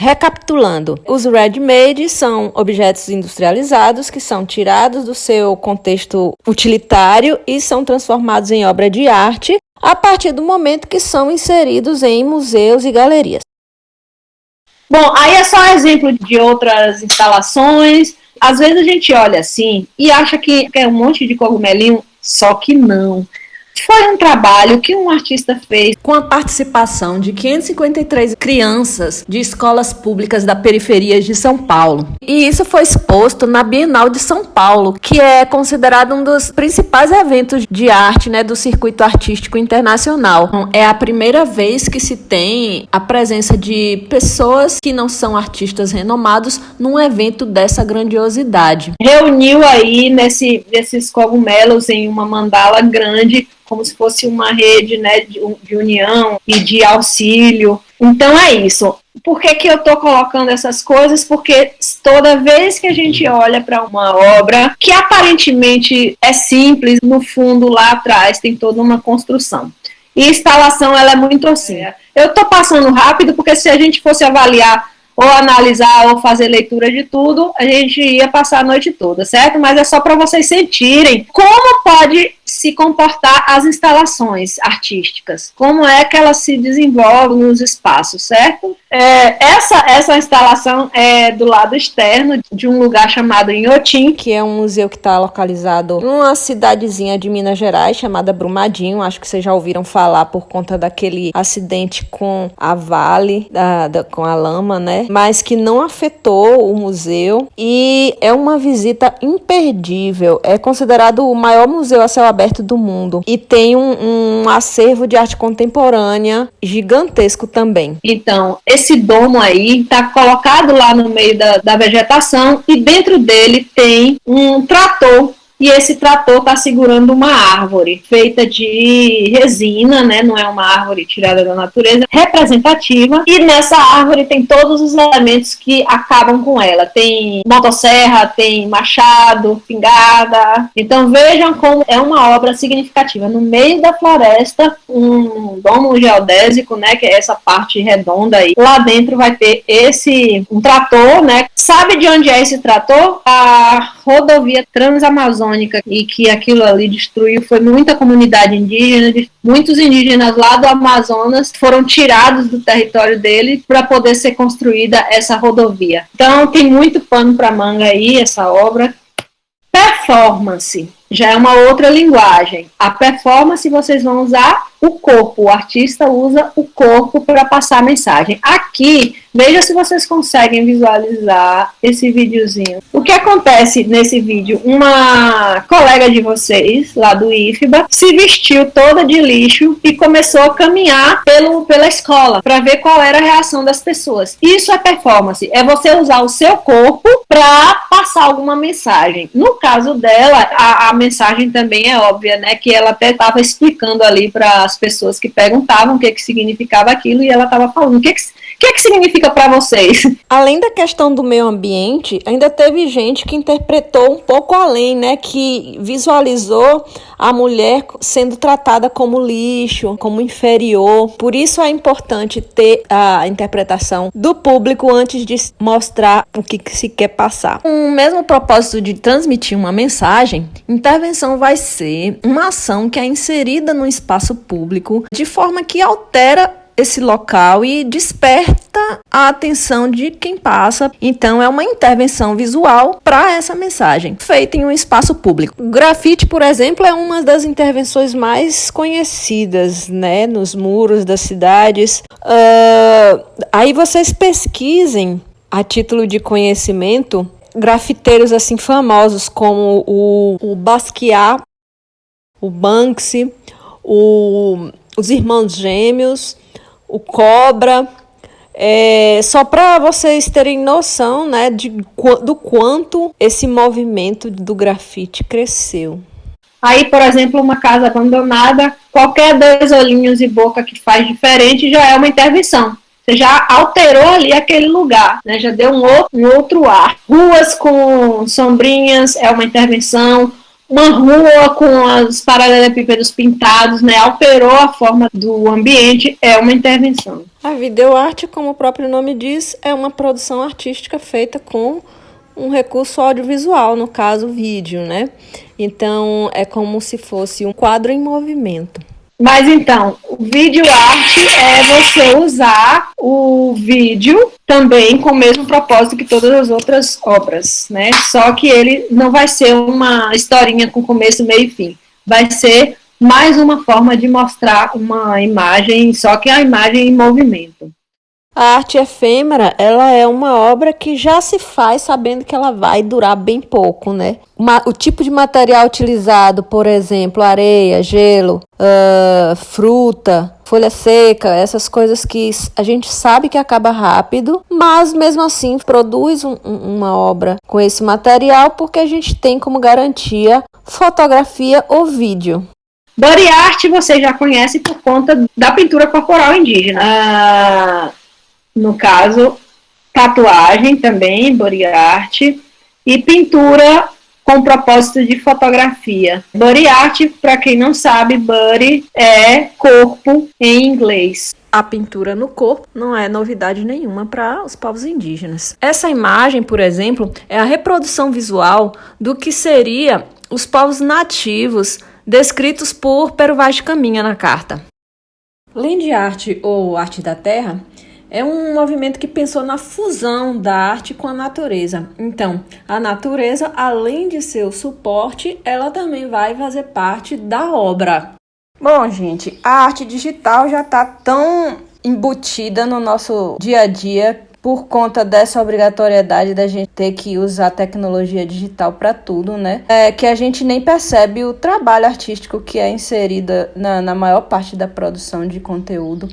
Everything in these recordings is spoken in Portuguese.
Recapitulando, os ready-made são objetos industrializados que são tirados do seu contexto utilitário e são transformados em obra de arte a partir do momento que são inseridos em museus e galerias. Bom, aí é só exemplo de outras instalações. Às vezes a gente olha assim e acha que é um monte de cogumelinho, só que não. Foi um trabalho que um artista fez com a participação de 553 crianças de escolas públicas da periferia de São Paulo. E isso foi exposto na Bienal de São Paulo, que é considerado um dos principais eventos de arte, né, do circuito artístico internacional. Então, é a primeira vez que se tem a presença de pessoas que não são artistas renomados num evento dessa grandiosidade. Reuniu aí nesses cogumelos em uma mandala grande, como se fosse uma rede, né, de união e de auxílio. Então é isso. Por que eu estou colocando essas coisas? Porque toda vez que a gente olha para uma obra que aparentemente é simples, no fundo lá atrás tem toda uma construção. E instalação ela é muito assim. Eu estou passando rápido porque se a gente fosse avaliar ou analisar ou fazer leitura de tudo, a gente ia passar a noite toda, certo? Mas é só para vocês sentirem como pode se comportar as instalações artísticas, como é que elas se desenvolvem nos espaços, certo? Essa instalação é do lado externo de um lugar chamado Inhotim, que é um museu que está localizado em uma cidadezinha de Minas Gerais chamada Brumadinho. Acho que vocês já ouviram falar por conta daquele acidente com a Vale, com a lama, né? Mas que não afetou o museu e é uma visita imperdível. É considerado o maior museu a céu aberto do mundo e tem um acervo de arte contemporânea gigantesco também. Então, esse domo aí está colocado lá no meio da vegetação e dentro dele tem um trator. E esse trator está segurando uma árvore feita de resina, né? Não é uma árvore tirada da natureza, representativa. E nessa árvore tem todos os elementos que acabam com ela. Tem motosserra, tem machado, espingarda. Então vejam como é uma obra significativa. No meio da floresta, um domo geodésico, né? Que é essa parte redonda aí. Lá dentro vai ter um trator, né? Sabe de onde é esse trator? A rodovia Transamazônica, e que aquilo ali destruiu, foi muita comunidade indígena, muitos indígenas lá do Amazonas foram tirados do território dele para poder ser construída essa rodovia. Então tem muito pano para manga aí, essa obra. Performance já é uma outra linguagem. A performance vocês vão usar o corpo, o artista usa o corpo para passar a mensagem. Aqui, veja se vocês conseguem visualizar esse videozinho. O que acontece nesse vídeo? Uma colega de vocês, lá do IFBA, se vestiu toda de lixo e começou a caminhar pela escola para ver qual era a reação das pessoas. Isso é performance, é você usar o seu corpo para passar alguma mensagem. No caso dela, a mensagem também é óbvia, né? Que ela até estava explicando ali para as pessoas que perguntavam o que significava aquilo e ela estava falando o que significa para vocês. Além da questão do meio ambiente, ainda teve gente que interpretou um pouco além, né? Que visualizou a mulher sendo tratada como lixo, como inferior. Por isso é importante ter a interpretação do público antes de mostrar o que se quer passar. Com o mesmo propósito de transmitir uma mensagem, intervenção vai ser uma ação que é inserida no espaço público de forma que altera esse local e desperta a atenção de quem passa. Então é uma intervenção visual para essa mensagem, feita em um espaço público. O grafite, por exemplo, é uma das intervenções mais conhecidas, né, nos muros das cidades. Aí vocês pesquisem, a título de conhecimento, grafiteiros assim famosos como o Basquiat, o Banksy, os Irmãos Gêmeos, o Cobra, só para vocês terem noção, né, do quanto esse movimento do grafite cresceu. Aí, por exemplo, uma casa abandonada, qualquer 2 olhinhos e boca que faz diferente já é uma intervenção. Você já alterou ali aquele lugar, né? Já deu um outro ar. Ruas com sombrinhas é uma intervenção. uma rua com os paralelepípedos pintados, né, alterou a forma do ambiente, é uma intervenção. A videoarte, como o próprio nome diz, é uma produção artística feita com um recurso audiovisual, no caso, vídeo, né? Então, é como se fosse um quadro em movimento. Mas então, o vídeo arte é você usar o vídeo também com o mesmo propósito que todas as outras obras, né? Só que ele não vai ser uma historinha com começo, meio e fim. Vai ser mais uma forma de mostrar uma imagem, só que a imagem em movimento. A arte efêmera, ela é uma obra que já se faz sabendo que ela vai durar bem pouco, né? O tipo de material utilizado, por exemplo, areia, gelo, fruta, folha seca, essas coisas que a gente sabe que acaba rápido, mas mesmo assim produz uma obra com esse material porque a gente tem como garantia fotografia ou vídeo. Body art você já conhece por conta da pintura corporal indígena. No caso, tatuagem também, body art, e pintura com propósito de fotografia. Body art, para quem não sabe, body é corpo em inglês. A pintura no corpo não é novidade nenhuma para os povos indígenas. Essa imagem, por exemplo, é a reprodução visual do que seria os povos nativos descritos por Pero Vaz de Caminha na carta. Land art ou arte da terra é um movimento que pensou na fusão da arte com a natureza. Então, a natureza, além de ser o suporte, ela também vai fazer parte da obra. Bom, gente, a arte digital já está tão embutida no nosso dia a dia por conta dessa obrigatoriedade da gente ter que usar tecnologia digital para tudo, né? Que a gente nem percebe o trabalho artístico que é inserido na maior parte da produção de conteúdo.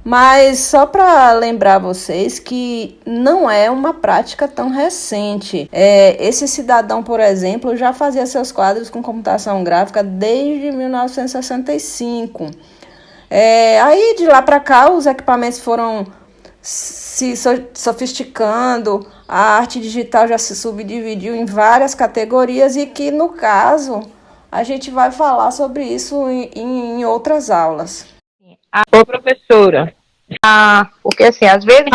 Mas só para lembrar vocês que não é uma prática tão recente. Esse cidadão, por exemplo, já fazia seus quadros com computação gráfica desde 1965. Aí de lá para cá os equipamentos foram se sofisticando, a arte digital já se subdividiu em várias categorias e que, no caso, a gente vai falar sobre isso em outras aulas. Ô, professora, porque assim, às vezes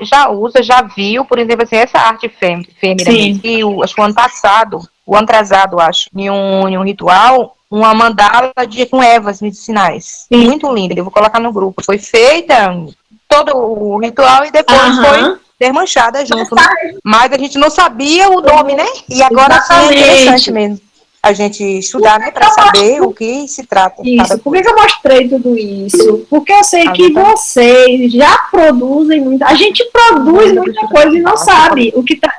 já usa, já viu, por exemplo, assim, essa arte fêmea, que acho que o ano passado, o ano atrasado, acho, em um ritual, uma mandala com ervas medicinais. Sim. Muito linda, eu vou colocar no grupo. Foi feita todo o ritual e depois foi desmanchada junto, né? Mas a gente não sabia o nome, né? E agora sim é interessante mesmo a gente estudar, né, para saber o que se trata. Isso, por que eu mostrei tudo isso? Porque eu sei que vocês já produzem muita... A gente produz muita coisa e não sabe o que está...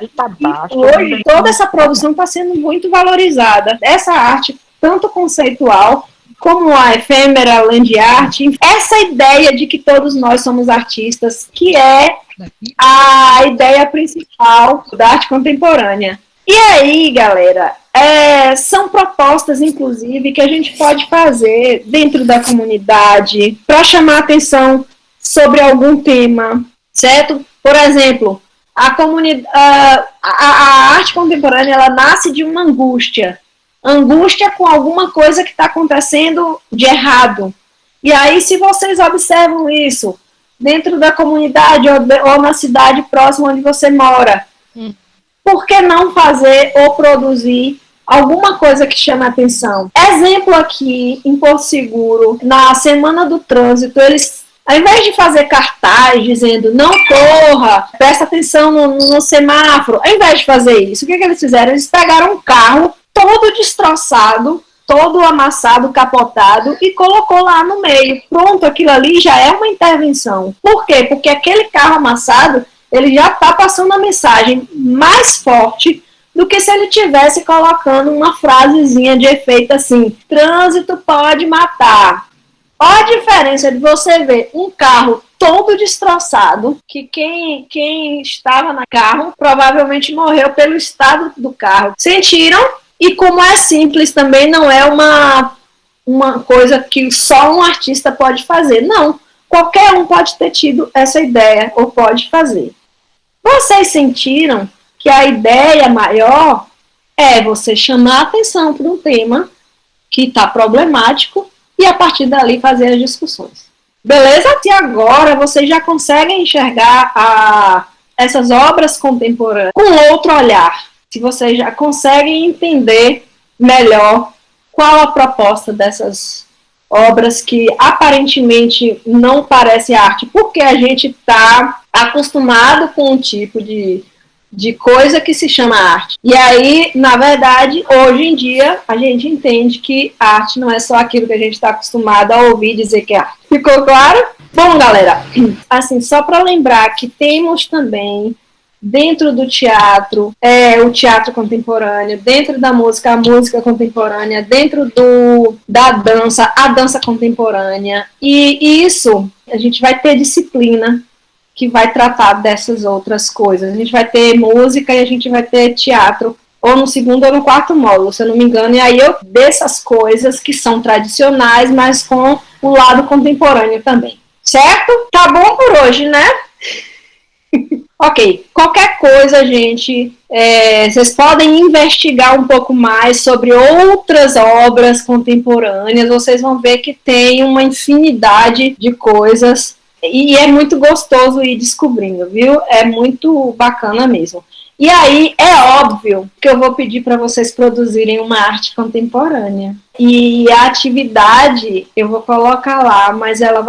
Hoje, toda essa produção está sendo muito valorizada. Essa arte, tanto conceitual, como a efêmera, land art, essa ideia de que todos nós somos artistas, que é a ideia principal da arte contemporânea. E aí, galera, são propostas, inclusive, que a gente pode fazer dentro da comunidade para chamar atenção sobre algum tema, certo? Por exemplo, a arte contemporânea, ela nasce de uma angústia com alguma coisa que está acontecendo de errado. E aí, se vocês observam isso dentro da comunidade ou na cidade próxima onde você mora, por que não fazer ou produzir alguma coisa que chame a atenção? Exemplo aqui, em Porto Seguro, na Semana do Trânsito, eles, ao invés de fazer cartaz dizendo não corra, presta atenção no semáforo, ao invés de fazer isso, o que eles fizeram? Eles pegaram um carro todo destroçado, todo amassado, capotado, e colocou lá no meio. Pronto, aquilo ali já é uma intervenção. Por quê? Porque aquele carro amassado, ele já está passando a mensagem mais forte do que se ele tivesse colocando uma frasezinha de efeito assim, trânsito pode matar. Olha a diferença de você ver um carro todo destroçado, que quem estava no carro provavelmente morreu pelo estado do carro. Sentiram? E como é simples, também não é uma coisa que só um artista pode fazer. Não, qualquer um pode ter tido essa ideia ou pode fazer. Vocês sentiram que a ideia maior é você chamar a atenção para um tema que está problemático e a partir dali fazer as discussões. Beleza? E agora vocês já conseguem enxergar essas obras contemporâneas com outro olhar. Se vocês já conseguem entender melhor qual a proposta dessas obras que aparentemente não parece arte, porque a gente está acostumado com um tipo de coisa que se chama arte. E aí, na verdade, hoje em dia, a gente entende que arte não é só aquilo que a gente está acostumado a ouvir dizer que é arte. Ficou claro? Bom, galera, assim, só para lembrar que temos também, dentro do teatro, o teatro contemporâneo, dentro da música, a música contemporânea, dentro da dança, a dança contemporânea. E isso, a gente vai ter disciplina que vai tratar dessas outras coisas. A gente vai ter música e a gente vai ter teatro, ou no segundo ou no quarto módulo, se eu não me engano, e aí eu dessas coisas que são tradicionais, mas com o lado contemporâneo também. Certo? Tá bom por hoje, né? Ok, qualquer coisa, gente, vocês podem investigar um pouco mais sobre outras obras contemporâneas, vocês vão ver que tem uma infinidade de coisas e é muito gostoso ir descobrindo, viu? É muito bacana mesmo. E aí, é óbvio que eu vou pedir para vocês produzirem uma arte contemporânea. E a atividade eu vou colocar lá, mas ela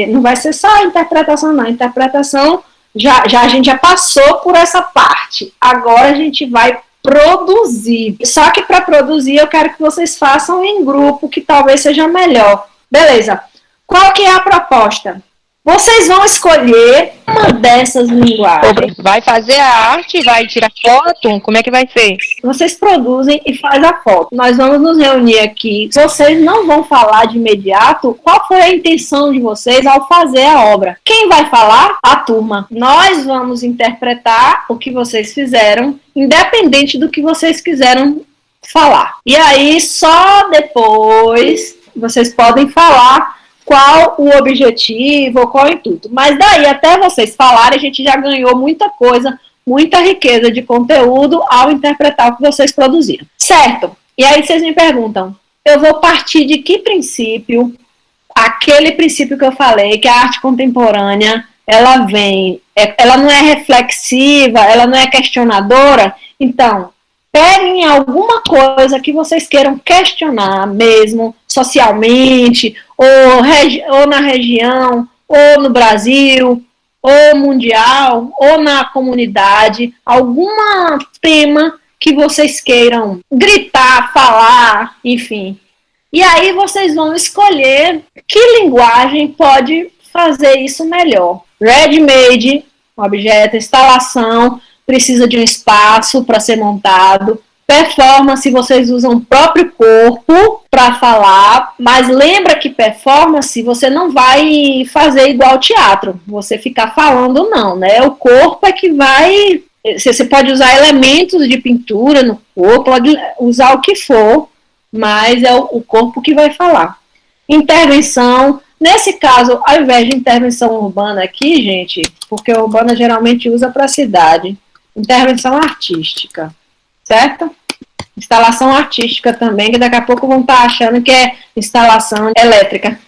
não vai ser só a interpretação, não. A interpretação, a gente já passou por essa parte. Agora a gente vai produzir. Só que para produzir eu quero que vocês façam em grupo, que talvez seja melhor. Beleza. Qual que é a proposta? Vocês vão escolher uma dessas linguagens. Vai fazer a arte, vai tirar foto? Como é que vai ser? Vocês produzem e faz a foto. Nós vamos nos reunir aqui. Vocês não vão falar de imediato qual foi a intenção de vocês ao fazer a obra. Quem vai falar? A turma. Nós vamos interpretar o que vocês fizeram, independente do que vocês quiseram falar. E aí, só depois, vocês podem falar qual o objetivo, qual o intuito. Mas daí, até vocês falarem, a gente já ganhou muita coisa, muita riqueza de conteúdo ao interpretar o que vocês produziram. Certo? E aí vocês me perguntam, eu vou partir de que princípio? Aquele princípio que eu falei, que a arte contemporânea, ela não é reflexiva, ela não é questionadora. Então, peguem alguma coisa que vocês queiram questionar mesmo, socialmente, ou na região, ou no Brasil, ou mundial, ou na comunidade, algum tema que vocês queiram gritar, falar, enfim. E aí vocês vão escolher que linguagem pode fazer isso melhor. Ready-made, objeto, instalação, precisa de um espaço para ser montado. Performance, vocês usam o próprio corpo para falar, mas lembra que performance você não vai fazer igual teatro, você ficar falando não, né? O corpo é que vai... Você pode usar elementos de pintura no corpo, pode usar o que for, mas é o corpo que vai falar. Intervenção, nesse caso, ao invés de intervenção urbana aqui, gente, porque a urbana geralmente usa para a cidade, intervenção artística, certo? Instalação artística também, que daqui a pouco vão estar achando que é instalação elétrica.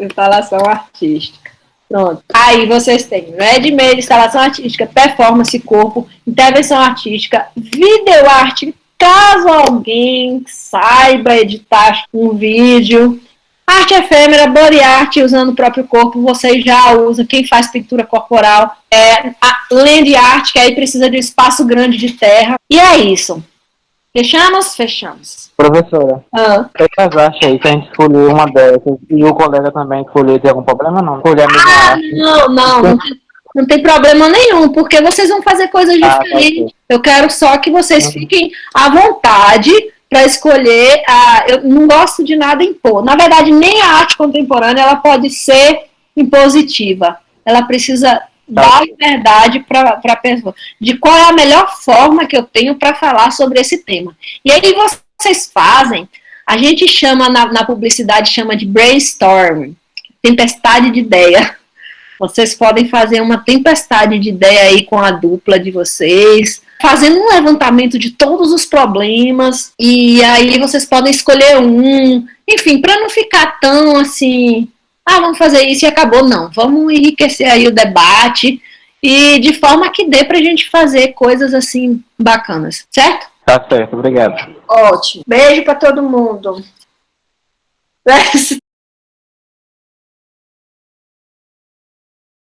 Instalação artística. Pronto. Aí vocês têm ready-made, instalação artística, performance, corpo, intervenção artística, videoarte, caso alguém saiba editar um vídeo. Arte efêmera, body art, usando o próprio corpo, vocês já usam. Quem faz pintura corporal, a land art, que aí precisa de um espaço grande de terra. E é isso. Fechamos? Fechamos. Professora, o que vocês acham aí se a gente escolher uma dessas e o colega também escolher, tem algum problema não? Escolher a mesma arte. Não tem problema nenhum, porque vocês vão fazer coisas diferentes. Eu quero só que vocês fiquem à vontade para escolher. Eu não gosto de nada impor. Na verdade, nem a arte contemporânea ela pode ser impositiva. Ela precisa dar liberdade para a pessoa, de qual é a melhor forma que eu tenho para falar sobre esse tema. E aí vocês fazem, a gente chama, na publicidade, chama de brainstorm, tempestade de ideia. Vocês podem fazer uma tempestade de ideia aí com a dupla de vocês, fazendo um levantamento de todos os problemas, e aí vocês podem escolher um, enfim, para não ficar tão assim, vamos fazer isso e acabou, não. Vamos enriquecer aí o debate, e de forma que dê pra gente fazer coisas assim bacanas, certo? Tá certo, obrigado. Ótimo. Beijo pra todo mundo.